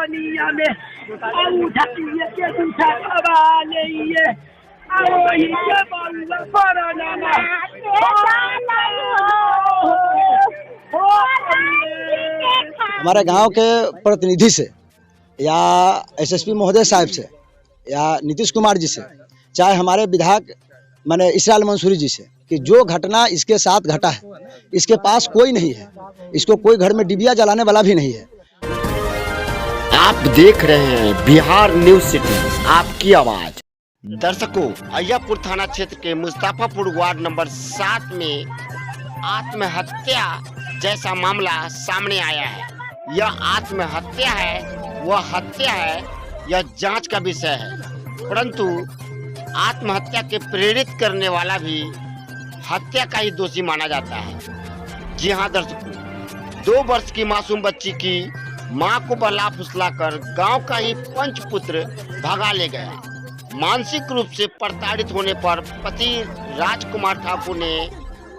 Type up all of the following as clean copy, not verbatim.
पनिया में उठिए के दूठा खबा ले हमारे गांव के प्रतिनिधि से या एसएसपी महोदय साहब से या नीतीश कुमार जी से, चाहे हमारे विधायक माने इसराइल मंसूरी जी से, कि जो घटना इसके साथ घटा है इसके पास कोई नहीं है, इसको कोई घर में डिबिया जलाने वाला भी नहीं है। आप देख रहे हैं बिहार न्यूज सिटी, आपकी आवाज। दर्शकों, अय्यापुर थाना क्षेत्र के मुस्तफापुर वार्ड नंबर 7 में आत्महत्या जैसा मामला सामने आया है। यह आत्महत्या है, वह हत्या है, यह जांच का विषय है। परंतु आत्महत्या के प्रेरित करने वाला भी हत्या का ही दोषी माना जाता है। जी हाँ दर्शकों, 2 वर्ष की मासूम बच्ची की मां को बहला फुसलाकर गांव का ही पंचपुत्र भगा ले गया। मानसिक रूप से प्रताड़ित होने पर पति राजकुमार ठाकुर ने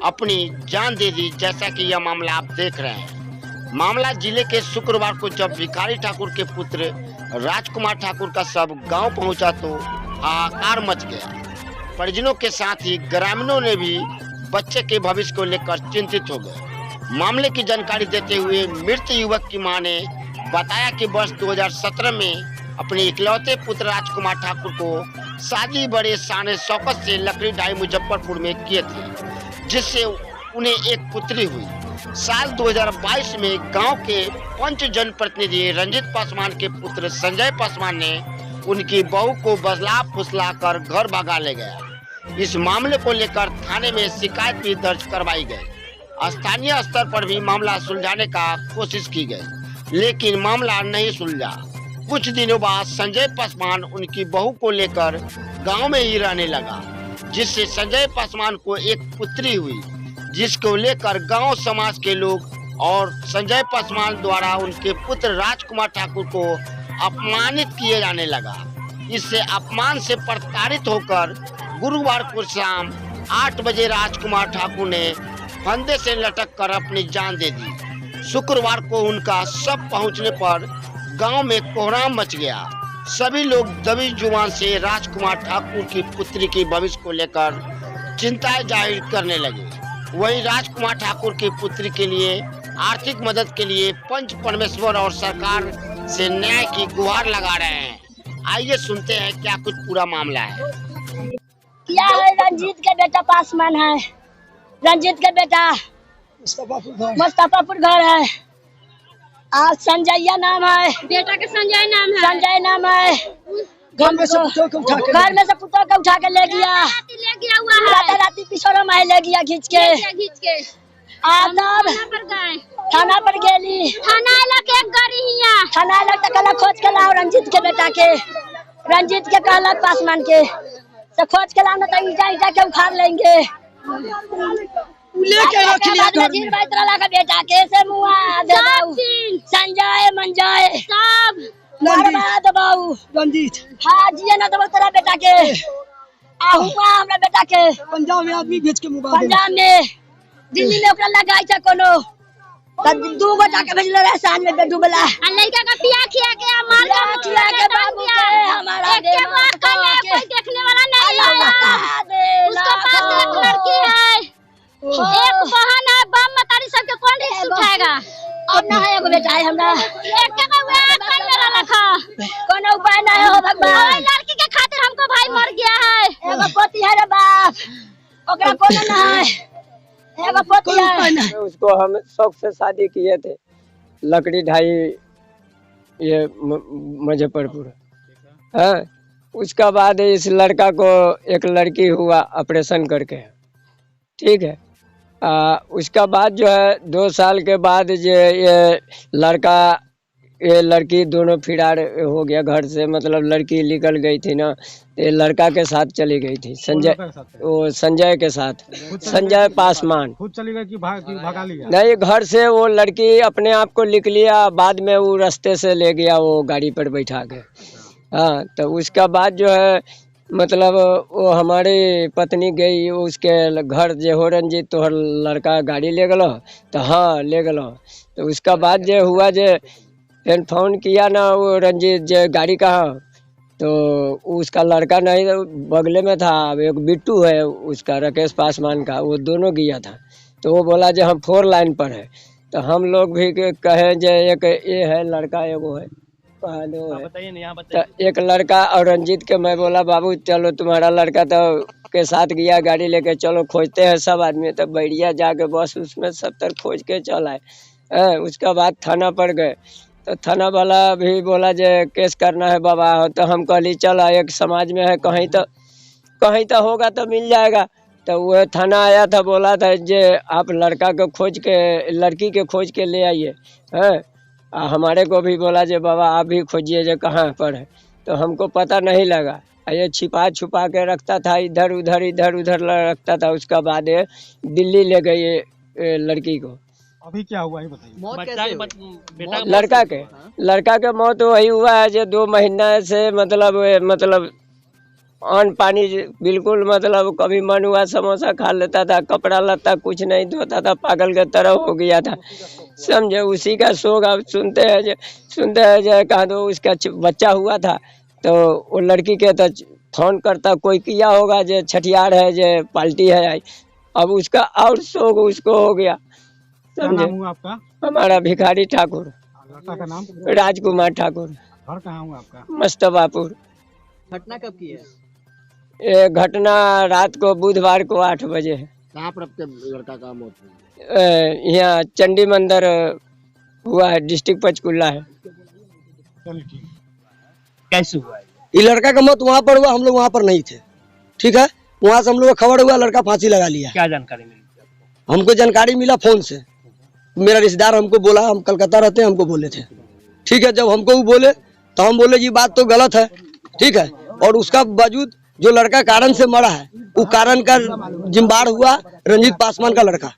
अपनी जान दे दी, जैसा कि यह मामला आप देख रहे हैं। मामला जिले के शुक्रवार को जब भिखारी ठाकुर के पुत्र राजकुमार ठाकुर का शव गांव पहुंचा तो हाहाकार मच गया। परिजनों के साथ ही ग्रामीणों ने भी बच्चे के भविष्य को लेकर चिंतित हो गए। मामले की जानकारी देते हुए मृत युवक की मां ने बताया कि वर्ष 2017 में अपने इकलौते पुत्र राजकुमार ठाकुर को शादी बड़े शान शौकत से लकड़ी ढाई मुजफ्फरपुर में किए थे, जिससे उन्हें एक पुत्री हुई। साल 2022 में गांव के पंच जनप्रतिनिधि रंजीत पासवान के पुत्र संजय पासवान ने उनकी बहू को बहला फुसला कर घर भगा ले गया। इस मामले को लेकर थाने में शिकायत भी दर्ज करवाई गई। स्थानीय स्तर पर भी मामला सुलझाने का कोशिश की गई, लेकिन मामला नहीं सुलझा। कुछ दिनों बाद संजय पासवान उनकी बहू को लेकर गांव में ही रहने लगा, जिससे संजय पासवान को एक पुत्री हुई, जिसको लेकर गांव समाज के लोग और संजय पासवान द्वारा उनके पुत्र राजकुमार ठाकुर को अपमानित किए जाने लगा। इससे अपमान से प्रताड़ित होकर गुरुवार को शाम 8 बजे राजकुमार ठाकुर ने फंदे से लटक कर अपनी जान दे दी। शुक्रवार को उनका शव पहुंचने पर गांव में कोहराम मच गया। सभी लोग दबी जुबान से राजकुमार ठाकुर की पुत्री की भविष्य को लेकर चिंताएं जाहिर करने लगे। वहीं राजकुमार ठाकुर की पुत्री के लिए आर्थिक मदद के लिए पंच परमेश्वर और सरकार से न्याय की गुहार लगा रहे हैं। आइए सुनते हैं क्या कुछ पूरा मामला है। क्या है, रंजीत के बेटा पासवान है, रंजीत के बेटा मुस्तफापुर घर है। आज संजय नाम है, बेटा के संजय नाम है, संजय नाम है। घर में से पुतों को उठा के ले गया हुआ है। राती पिछोड़ा में ले गया खींच के तब थाना पर गेली। थाना अलग एक गाड़ी हिया, थाना अलग तक खोज के लाओ रंजीत के बेटा के। रंजीत के कहलक पासवान के से खोज के लाओ, न तो ईटा के उखाड़ लेंगे। बेटा के से मुआ संजय मंजय सब बर्बाद बाबू रंजीत। हाँ जी ना तो तेरा बेटा के आहुआ हमरा बेटा के पंजाब में आदमी भेज के मुबाद, पंजाब में दिल्ली में ओकरा लगाई था कोनो, तब 2 बजा के भेजले रहे सांझ में डूबला। आ लड़का का पिया खिया के मार के बाबू के हमारा एक बात कहले कोई देखने वाला नहीं है। उसके पास एक लड़की है, एक बहन है, बाप मतारी सबके कौन रिस्क उठाएगा। और ना है एगो बेटा है हमरा, एक के करने वाला था, कोनो उपाय ना हो भगवान। लड़की के खातिर हमको भाई मर गया है। एगो पोती है रे बाप, ओकरा कोनो ना है, एगो पोती है। उसको हम शौक से शादी किए थे, लकड़ी ढाई ये मुजफ्फरपुर। हाँ, उसका बाद इस लड़का को एक लड़की हुआ ऑपरेशन करके, ठीक है। उसका बाद जो है 2 साल के बाद ये लड़का ये लड़की दोनों फिरार हो गया घर से। मतलब लड़की निकल गई थी ना, ये लड़का के साथ चली गई थी संजय के साथ। संजय पासवान खुद चली गई कि भगा लिया? नहीं, घर से वो लड़की अपने आप को लिख लिया, बाद में वो रास्ते से ले गया वो गाड़ी पर बैठा के। हाँ, तो उसका बाद जो है मतलब वो हमारी पत्नी गई उसके घर जे हो रंजीत तोहर लड़का गाड़ी ले गलो, तो हाँ ले गलो। तो उसका बाद जे हुआ जे फिर फोन किया ना वो रंजीत जो गाड़ी कहाँ, तो उसका लड़का नहीं बगले में था, एक बिट्टू है उसका राकेश पासवान का, वो दोनों गया था। तो वो बोला जो हम 4 लाइन पर है, तो हम लोग भी कहे जो एक ये है लड़का, एगो है तो एक लड़का और रंजीत के मैं बोला बाबू चलो तुम्हारा लड़का तो के साथ गया गाड़ी लेके, चलो खोजते हैं सब आदमी। तो बैरिया जाके बस उसमें 70 खोज के चल आए। उसके बाद थाना पर गए, तो थाना वाला भी बोला जे केस करना है बाबा, तो हम कहली चल एक समाज में है, कहीं तो होगा तो मिल जाएगा। तो वह थाना आया था, बोला था जे आप लड़का को खोज के लड़की के खोज के ले आइए। हमारे को भी बोला जे बाबा आप भी खोजिए जो कहाँ पर है, तो हमको पता नहीं लगा। ये छिपा छुपा के रखता था, इधर उधर रखता था। उसका बाद दिल्ली ले गई ये लड़की को। अभी क्या हुआ है बताइए। लड़का के मौत वही हुआ है जो 2 महीना से मतलब अन्न पानी बिल्कुल, मतलब कभी मन हुआ समोसा खा लेता था, कपड़ा लत्ता कुछ नहीं धोता था, पागल के तरह हो गया था, समझे। उसी का शोक आप सुनते हैं जो कहा दो उसका बच्चा हुआ था, तो वो लड़की के तो फोन करता कोई किया होगा जो छठियार है जो पार्टी है आई, अब उसका और शोक उसको हो गया। क्या नाम हुआ आपका? हमारा भिखारी ठाकुर। लड़का का नाम? राजकुमार ठाकुर। घर कहाँ हुआ आपका? मस्तबापुर। घटना कब की है? ये घटना रात को बुधवार को 8 बजे है। कहाँ पर आपके लड़का का मौत हुई? यहाँ चंडी मंदिर हुआ है, डिस्ट्रिक्ट पंचकुला है। कैसे हुआ? ये लड़का का मौत वहाँ पर हुआ, हम लोग वहाँ पर नहीं थे, ठीक है। वहाँ से हम लोग को खबर हुआ लड़का फांसी लगा लिया। क्या जानकारी मिली? हमको जानकारी मिला फोन से, मेरा रिश्तेदार हमको बोला, हम कलकत्ता रहते हैं, हमको बोले थे, ठीक है। जब हमको वो बोले तो हम बोले जी बात तो गलत है, ठीक है। और उसका बावजूद जो लड़का कारण से मरा है, वो कारण का जिम्मेदार हुआ रंजीत पासवान का लड़का।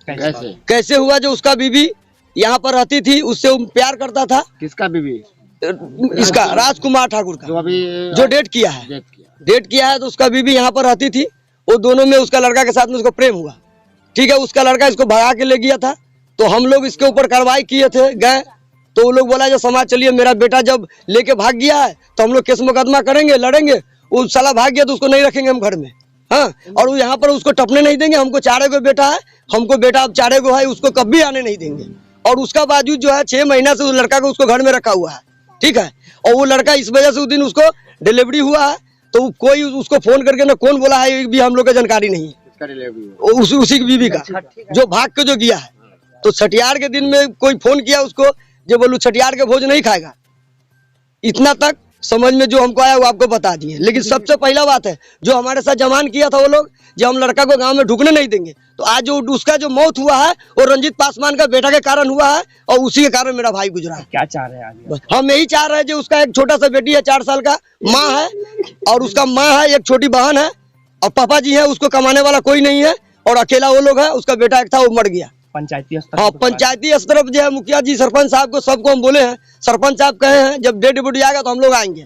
कैसे हुआ? जो उसका बीवी यहाँ पर रहती थी, उससे वो प्यार करता था। किसका बीवी? इसका राजकुमार ठाकुर का, जो अभी जो डेट किया है, तो उसका बीवी यहाँ पर रहती थी। वो दोनों में उसका लड़का के साथ में उसको प्रेम हुआ, ठीक है। उसका लड़का इसको भगा के ले गया था, तो हम लोग इसके ऊपर कार्रवाई किए थे, गए तो वो लोग बोला जो समाज चलिए मेरा बेटा जब लेके भाग गया है तो हम लोग केस मुकदमा करेंगे, लड़ेंगे। वो साला भाग गया तो उसको नहीं रखेंगे हम घर में, हाँ। और वो यहाँ पर उसको टपने नहीं देंगे। हमको 4 गो बेटा है, हमको बेटा अब 4 गो है, उसको कभी आने नहीं देंगे। और उसका बावजूद जो है 6 महीना से उस लड़का को उसको घर में रखा हुआ है, ठीक है। और वो लड़का इस वजह से उस दिन उसको डिलीवरी हुआ है, तो कोई उसको फोन करके ना कौन बोला है ये भी हम लोग को जानकारी नहीं है। उसी की बीवी का जो भाग के जो गया है, तो छठियार के दिन में कोई फोन किया उसको जो बोलू छठियार के भोज नहीं खाएगा। इतना तक समझ में जो हमको आया वो आपको बता दिए। लेकिन सबसे पहला बात है जो हमारे साथ जमान किया था वो लोग, जब हम लड़का को गांव में ढुकने नहीं देंगे, तो आज जो उसका जो मौत हुआ है वो रंजीत पासवान का बेटा के कारण हुआ है, और उसी के कारण मेरा भाई गुजरा है। क्या चाह रहे हैं आगे? हम यही चाह रहे हैं जो उसका एक छोटा सा बेटी है, 4 साल का, माँ है, और उसका माँ है, एक छोटी बहन है, और पापा जी है, उसको कमाने वाला कोई नहीं है, और अकेला वो लोग है। उसका बेटा एक था वो मर गया। पंचायती स्तर? हाँ, पंचायती स्तर जो है मुखिया जी, सरपंच साहब को सबको हम बोले हैं, सरपंच साहब कहे हैं जब डेड बॉडी आएगा तो हम लोग आएंगे,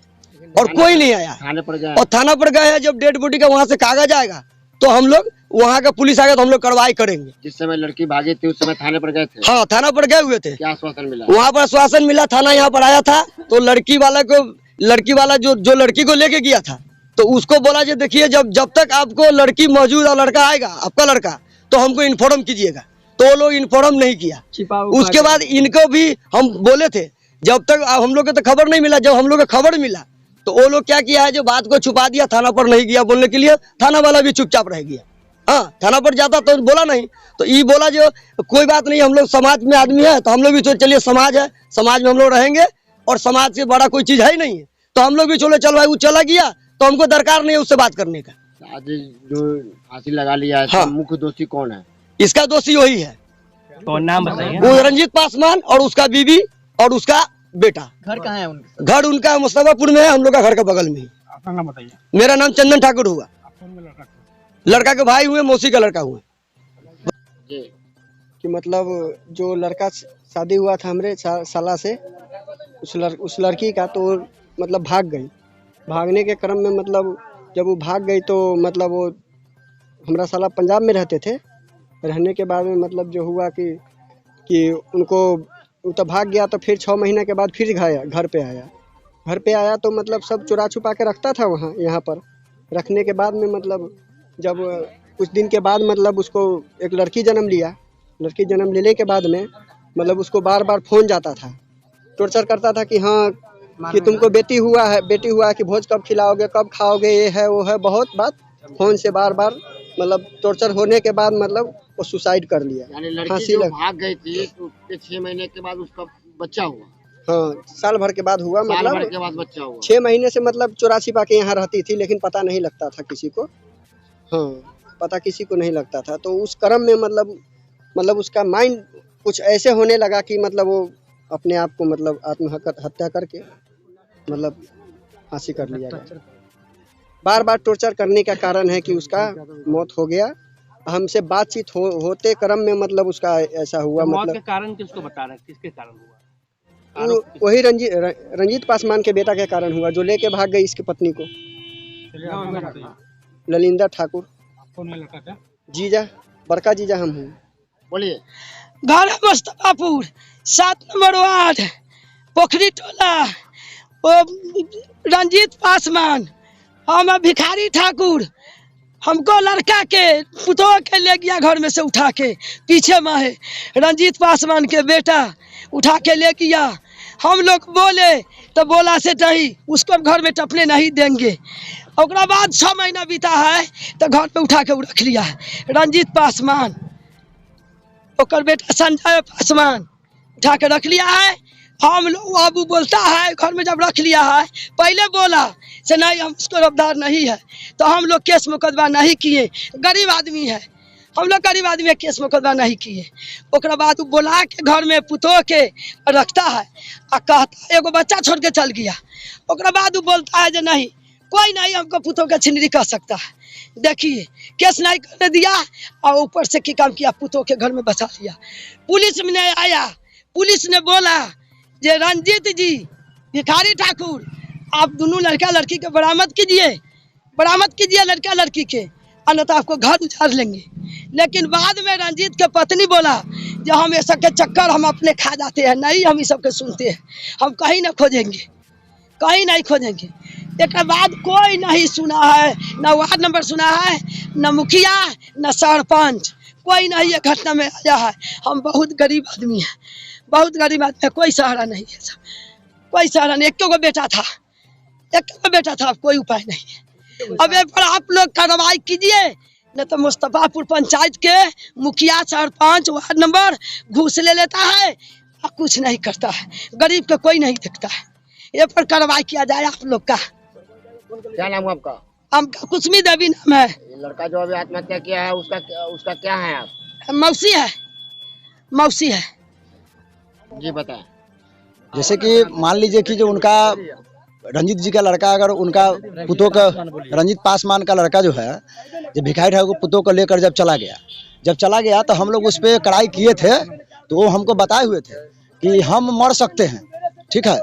और कोई नहीं आया। थाने पर गए? और थाना पर गए हैं, जब डेड बॉडी का वहाँ से कागज आएगा तो हम लोग वहाँ का पुलिस आएगा तो हम लोग कार्रवाई करेंगे। जिस समय लड़की भागी थी उस समय थाने पर गए थे? हाँ, थाना पर गए हुए थे। क्या आश्वासन मिला? वहाँ पर आश्वासन मिला, थाना यहाँ पर आया था, तो लड़की वाला जो लड़की को लेके गया था, तो उसको बोला जो देखिए जब तक आपको लड़की मौजूद और लड़का आएगा, आपका लड़का, तो हमको इन्फॉर्म कीजिएगा। तो वो लोग इन्फॉर्म नहीं किया। उसके बाद इनको भी हम बोले थे, जब तक हम लोग को तो खबर नहीं मिला। जब हम लोग को खबर मिला तो वो लोग क्या किया है, जो बात को छुपा दिया, थाना पर नहीं गया बोलने के लिए, थाना वाला भी चुपचाप रह गया। हाँ, थाना पर जाता तो बोला नहीं, तो ये बोला जो कोई बात नहीं, हम लोग समाज में आदमी है, तो हम लोग भी तो चलिए समाज है, समाज में हम लोग रहेंगे, और समाज से बड़ा कोई चीज है ही नहीं है, तो हम लोग भी चल भाई, वो चला गया तो हमको दरकार नहीं है उससे बात करने का। आज जो फांसी लगा लिया है, हाँ। मुख्य दोषी कौन है? इसका दोषी वही है, तो नाम बताइए। वो रंजीत पासवान और उसका बीवी और उसका बेटा। घर कहाँ है उनका? घर उनका मुस्तफापुर में है, हम लोग का घर का बगल में ही। आपका नाम बताइए। मेरा नाम चंदन ठाकुर हुआ। लड़का के भाई हुए, मौसी का लड़का हुआ। कि मतलब जो लड़का शादी हुआ था हमरे साला से, उस लड़की का, तो मतलब भाग गई। भागने के क्रम में मतलब जब वो भाग गई तो मतलब वो हमारा साला पंजाब में रहते थे। रहने के बाद में मतलब जो हुआ कि उनको वो तो भाग गया, तो फिर 6 महीने के बाद फिर घर पे आया। घर पे आया तो मतलब सब चुरा छुपा के रखता था वहाँ यहाँ पर। रखने के बाद में मतलब जब कुछ दिन के बाद मतलब उसको एक लड़की जन्म लिया। लड़की जन्म लेने के बाद में मतलब उसको बार बार फोन जाता था, टॉर्चर करता था कि हाँ कि तुमको बेटी हुआ है कि भोज कब खिलाओगे, कब खाओगे, ये है वो है, बहुत बात फोन से बार बार मतलब टॉर्चर होने के बाद मतलब वो सुसाइड कर लिया। यानी लड़की जो भाग गई थी तो उसके 6 महीने के बाद उसका बच्चा हुआ। हाँ, साल भर के बाद हुआ, साल भर मतलब के बाद बच्चा हुआ। 6 महीने से मतलब चुरा छिपा के यहाँ रहती थी, लेकिन पता नहीं लगता था किसी को। हाँ, पता किसी को नहीं लगता था। तो उस क्रम में मतलब उसका माइंड कुछ ऐसे होने लगा कि मतलब वो अपने आप को मतलब आत्महत्या करके मतलब फांसी कर लिया गया। बार बार टॉर्चर करने का कारण है कि उसका मौत हो गया। हमसे बातचीत होते क्रम में मतलब उसका ऐसा हुआ। मौत मतलब के कारण किसको बता रहे हैं, किसके कारण हुआ? वही रंजीत पासवान के बेटा के कारण हुआ, जो लेके भाग गई इसकी पत्नी को। ललिंदर ठाकुर। कौन है लड़का का? जीजा, बड़का जीजा हम हूँ। बोलिए। घर मुस्तफापुर 7 नंबर वार्ड, पोखरी टोला। वो रंजीत पासवान, हम भिखारी ठाकुर। हमको लड़का के पुतोह के ले गया घर में से उठा के, पीछे में है रंजीत पासवान के बेटा, उठा के ले गया। हम लोग बोले तो बोला से नहीं, उसको घर में टपने नहीं देंगे। और बाद 6 महीना बीता है तो घर पे उठा के रख लिया है रंजीत पासवान। और बेटा संजय पासवान उठा के रख लिया है। हम लोग अब बोलता है घर में जब रख लिया है, पहले बोला से नहीं हम उसको रफ्तार नहीं है, तो हम लोग केस मुकदमा नहीं किए। गरीब आदमी है, हम लोग गरीब आदमी है, केस मुकदमा नहीं किए। ओकरा बाद बोला के घर में पुतोह के रखता है और कहता एगो बच्चा छोड़ के चल गया। ओकरा बाद बोलता है जो नहीं, कोई नहीं हमको पुतोह का छिनरी कर सकता है। देखिए केस नहीं करने दिया और ऊपर से क्या काम किया, पुतोह के घर में बसा लिया। पुलिस में आया, पुलिस ने बोला जे रंजीत जी, भिखारी ठाकुर, आप दोनों लड़का लड़की के बरामद कीजिए लड़का लड़की के, अन्यथा आपको घर उजाड़ लेंगे। लेकिन बाद में रंजीत के पत्नी बोला जो हम ये सब के चक्कर हम अपने खा जाते हैं, नहीं हम इस सब के सुनते हैं, हम कहीं ना खोजेंगे, कहीं नहीं खोजेंगे। एक बाद कोई नहीं सुना है, न वार्ड नंबर सुना है, न मुखिया, न सरपंच, कोई नहीं ये घटना में आया है। हम बहुत गरीब आदमी हैं, बहुत गरीब आदमी है, कोई सहारा नहीं है, सब कोई सहारा नहीं। एक को बेटा था, अब कोई उपाय नहीं है। अब एक बार आप लोग कार्रवाई कीजिए, न तो मुस्तफापुर पंचायत के मुखिया, सरपंच, वार्ड नंबर घूस ले लेता है और कुछ नहीं करता है, गरीब का कोई नहीं देखता है। ये पर कार्रवाई किया जाए आप लोग का। क्या नाम है आपका? हमका कुसमी देवी नाम है। लड़का जो अभी आत्महत्या किया है उसका क्या है आप? मौसी है। जी बताएं। जैसे कि मान लीजिए कि जो उनका रंजीत जी का लड़का, अगर उनका पुतोह का, रंजीत पासवान का लड़का जो है, जब भिखारी ठाकुर पुतोह को लेकर जब चला गया तो हम लोग उस पर कड़ाई किए थे। तो वो हमको बताए हुए थे कि हम मर सकते हैं, ठीक है,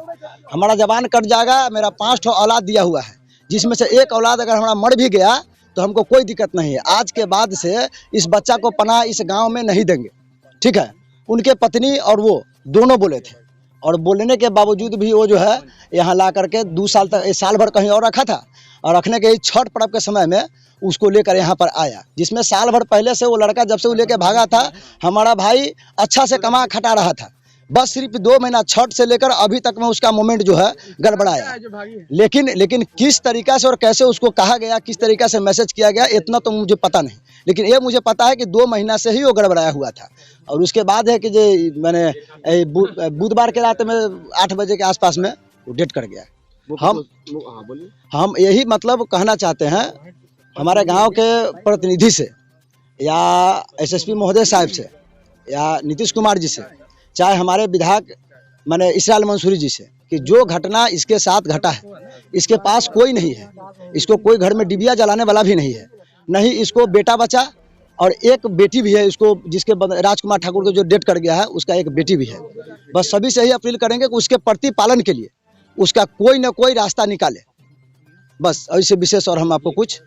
हमारा जवान कट जाएगा। मेरा 5 ठो औलाद दिया हुआ है, जिसमें से एक औलाद अगर हमारा मर भी गया तो हमको कोई दिक्कत नहीं है। आज के बाद से इस बच्चा को पनाह इस गांव में नहीं देंगे, ठीक है। उनके पत्नी और वो दोनों बोले थे, और बोलने के बावजूद भी वो जो है यहाँ ला करके 2 साल तक, साल भर कहीं और रखा था, और रखने के छठ पर्व के समय में उसको लेकर यहाँ पर आया, जिसमें साल भर पहले से वो लड़का जब से वो लेकर भागा था, हमारा भाई अच्छा से कमा खटा रहा था। बस सिर्फ 2 महीना छठ से लेकर अभी तक में उसका मोमेंट जो है गड़बड़ाया। लेकिन किस तरीका से और कैसे उसको कहा गया, किस तरीका से मैसेज किया गया, इतना तो मुझे पता नहीं। लेकिन ये मुझे पता है कि 2 महीना से ही वो गड़बड़ाया हुआ था। और उसके बाद है कि जो मैंने बुधवार के रात में 8 बजे के आसपास में वो डेथ कर गया। हम यही मतलब कहना चाहते हैं हमारे गांव के प्रतिनिधि से, या एसएसपी महोदय साहब से, या नीतीश कुमार जी से, चाहे हमारे विधायक मैंने इसराइल मंसूरी जी से, कि जो घटना इसके साथ घटा है, इसके पास कोई नहीं है, इसको कोई घर में डिबिया जलाने वाला भी नहीं है, नहीं इसको बेटा बचा, और एक बेटी भी है इसको, जिसके राजकुमार ठाकुर को जो डेथ कर गया है उसका एक बेटी भी है। बस सभी से ही अपील करेंगे कि उसके प्रतिपालन के लिए उसका कोई ना कोई रास्ता निकाले, बस। इससे विशेष और हम आपको कुछ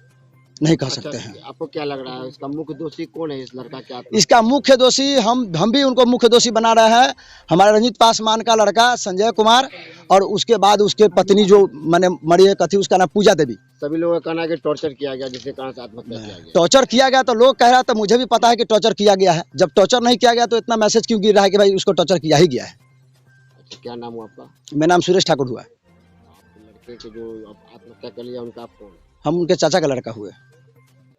नहीं कह सकते हैं। आपको क्या लग रहा है इसका मुख्य दोषी कौन है इस लड़का के आत्महत्या? इसका मुख्य दोषी हम भी उनको मुख्य दोषी बना रहे हैं। हमारे रंजीत पासवान का लड़का संजय कुमार और उसके बाद उसके पत्नी जो मैंने मरी है कथी, उसका नाम पूजा देवी। सभी लोगों का कहना है कि टॉर्चर किया गया जिसके कारण से आत्महत्या किया गया। टॉर्चर किया गया तो लोग कह रहा था, मुझे भी पता है कि टॉर्चर किया गया है। जब टॉर्चर नहीं किया गया तो इतना मैसेज क्यों गिर रहा है कि भाई उसको टॉर्चर किया ही गया है। अच्छा, क्या नाम हुआ आपका? मेरा नाम सुरेश ठाकुर हुआ। लड़के के जो आत्महत्या कर लिया उनका आप कौन? हम उनके चाचा का लड़का हुए।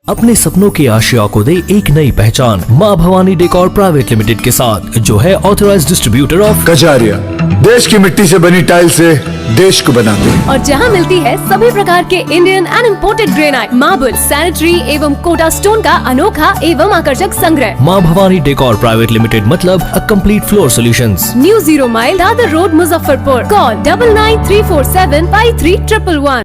अपने सपनों की आशिया को दे एक नई पहचान माँ भवानी डेकोर प्राइवेट लिमिटेड के साथ, जो है ऑथराइज्ड डिस्ट्रीब्यूटर ऑफ कजारिया। देश की मिट्टी से बनी टाइल से देश को बनाते हैं और जहां मिलती है सभी प्रकार के Indian and imported granite, marble, sanitary एवं कोटा स्टोन का अनोखा एवं आकर्षक संग्रह। माँ भवानी डेकोर प्राइवेट लिमिटेड मतलब a complete floor solutions. New 0 mile Dadar road, Muzaffarpur. Call 9934753111।